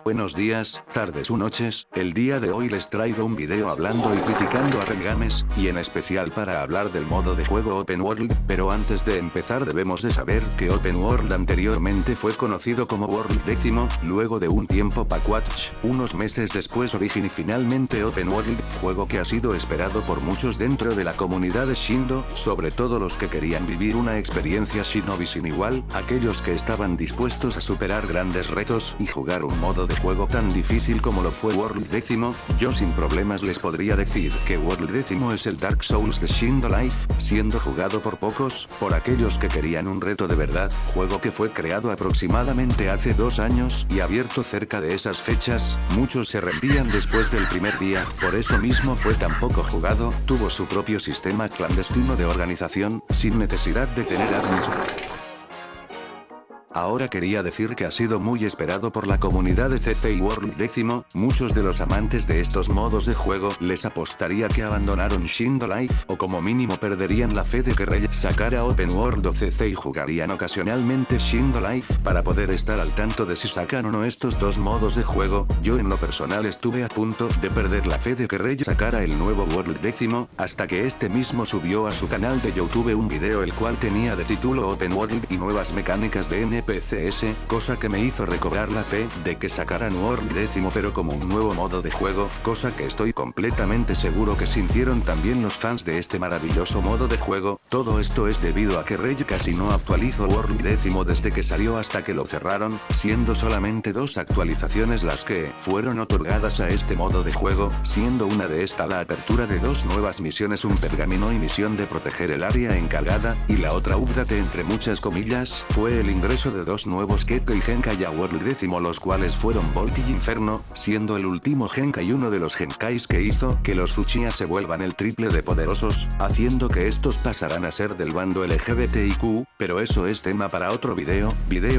Buenos días, tardes o noches, el día de hoy les traigo un video hablando y criticando a Rage Games, y en especial para hablar del modo de juego Open World, pero antes de empezar debemos de saber que Open World anteriormente fue conocido como World X, luego de un tiempo Packwatch, unos meses después Origin y finalmente Open World, juego que ha sido esperado por muchos dentro de la comunidad de Shindo, sobre todo los que querían vivir una experiencia Shinobi sin igual, aquellos que estaban dispuestos a superar grandes retos y jugar un modo de juego tan difícil como lo fue World X. Yo sin problemas les podría decir que World X es el Dark Souls de Shindo Life, siendo jugado por pocos, por aquellos que querían un reto de verdad, juego que fue creado aproximadamente hace 2 años y abierto cerca de esas fechas, muchos se rendían después del primer día, por eso mismo fue tan poco jugado, tuvo su propio sistema clandestino de organización, sin necesidad de tener admins. Ahora quería decir que ha sido muy esperado por la comunidad de CC y World X, muchos de los amantes de estos modos de juego les apostaría que abandonaron Shindo Life o como mínimo perderían la fe de que Rage sacara Open World o CC y jugarían ocasionalmente Shindo Life para poder estar al tanto de si sacan o no estos dos modos de juego. Yo en lo personal estuve a punto de perder la fe de que Rage sacara el nuevo World X, hasta que este mismo subió a su canal de YouTube un video el cual tenía de título Open World y nuevas mecánicas de NPCs, cosa que me hizo recobrar la fe de que sacaran World X pero como un nuevo modo de juego, cosa que estoy completamente seguro que sintieron también los fans de este maravilloso modo de juego. Todo esto es debido a que Rage casi no actualizó World X desde que salió hasta que lo cerraron, siendo solamente 2 actualizaciones las que fueron otorgadas a este modo de juego, siendo una de esta la apertura de 2 nuevas misiones, un pergamino y misión de proteger el área encargada, y la otra update entre muchas comillas, fue el ingreso de 2 nuevos Gekko y Genkai a World X, los cuales fueron Bolt y Inferno, siendo el último Genkai uno de los Genkais que hizo que los Uchiha se vuelvan el triple de poderosos, haciendo que estos pasarán a ser del bando LGBTIQ, pero eso es tema para otro video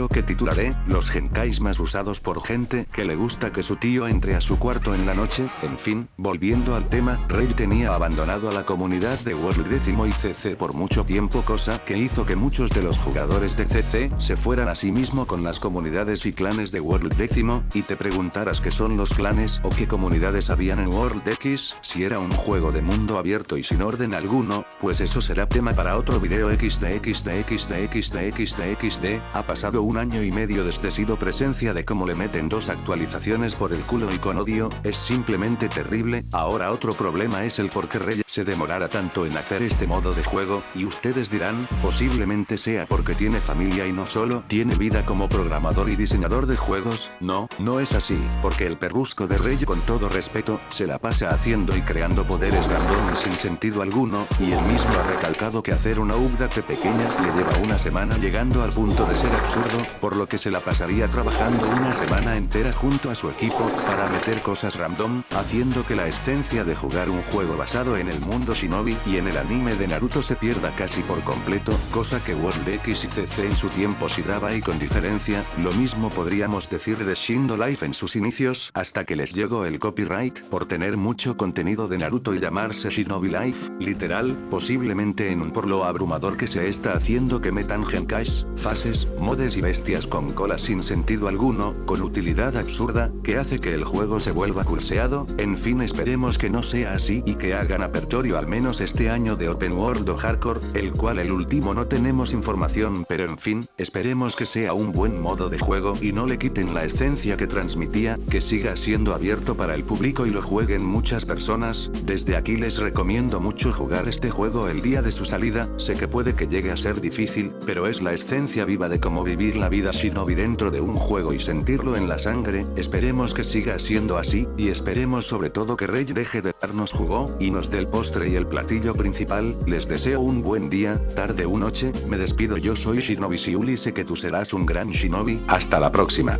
que titularé, los Genkais más usados por gente que le gusta que su tío entre a su cuarto en la noche. En fin, volviendo al tema, Rage tenía abandonado a la comunidad de World X y CC por mucho tiempo, cosa que hizo que muchos de los jugadores de CC se fueran a sí mismo con las comunidades y clanes de World X, y te preguntarás qué son los clanes o qué comunidades habían en World X, si era un juego de mundo abierto y sin orden alguno, pues eso será tema para otro video. Ha pasado 1 año y medio desde sido presencia de cómo le meten 2 actualizaciones por el culo y con odio, es simplemente terrible. Ahora otro problema es el por qué Rage se demorara tanto en hacer este modo de juego, y ustedes dirán, posiblemente sea porque tiene familia y no solo tiene vida como programador y diseñador de juegos. No, no es así, porque el perrusco de Rage, con todo respeto, se la pasa haciendo y creando poderes randoms sin sentido alguno, y él mismo ha recalcado que hacer una update pequeña le lleva 1 semana, llegando al punto de ser absurdo, por lo que se la pasaría trabajando 1 semana entera junto a su equipo para meter cosas random, haciendo que la esencia de jugar un juego basado en el mundo Shinobi y en el anime de Naruto se pierda casi por completo, cosa que World X y CC en su tiempo sí daba, y con diferencia. Lo mismo podríamos decir de Shindo Life en sus inicios, hasta que les llegó el copyright por tener mucho contenido de Naruto y llamarse Shinobi Life, literal, posiblemente en un por lo abrumador que se está haciendo que metan genkais, fases, modes y bestias con cola sin sentido alguno, con utilidad absurda, que hace que el juego se vuelva curseado. En fin, esperemos que no sea así y que hagan apertorio al menos este año de Open World o Hardcore, el cual el último no tenemos información, pero en fin, esperemos que sea un buen modo de juego y no le quiten la esencia que transmitía, que siga siendo abierto para el público y lo jueguen muchas personas. Desde aquí les recomiendo mucho jugar este juego el día de su salida, sé que puede que llegue a ser difícil, pero es la esencia viva de cómo vivir la vida Shinobi dentro de un juego y sentirlo en la sangre. Esperemos que siga siendo así, y esperemos sobre todo que Rage deje de darnos jugo y nos dé el postre y el platillo principal. Les deseo un buen día, tarde o noche, me despido, yo soy Shinobi Siuli, sé que tú serás un gran Shinobi. Hasta la próxima.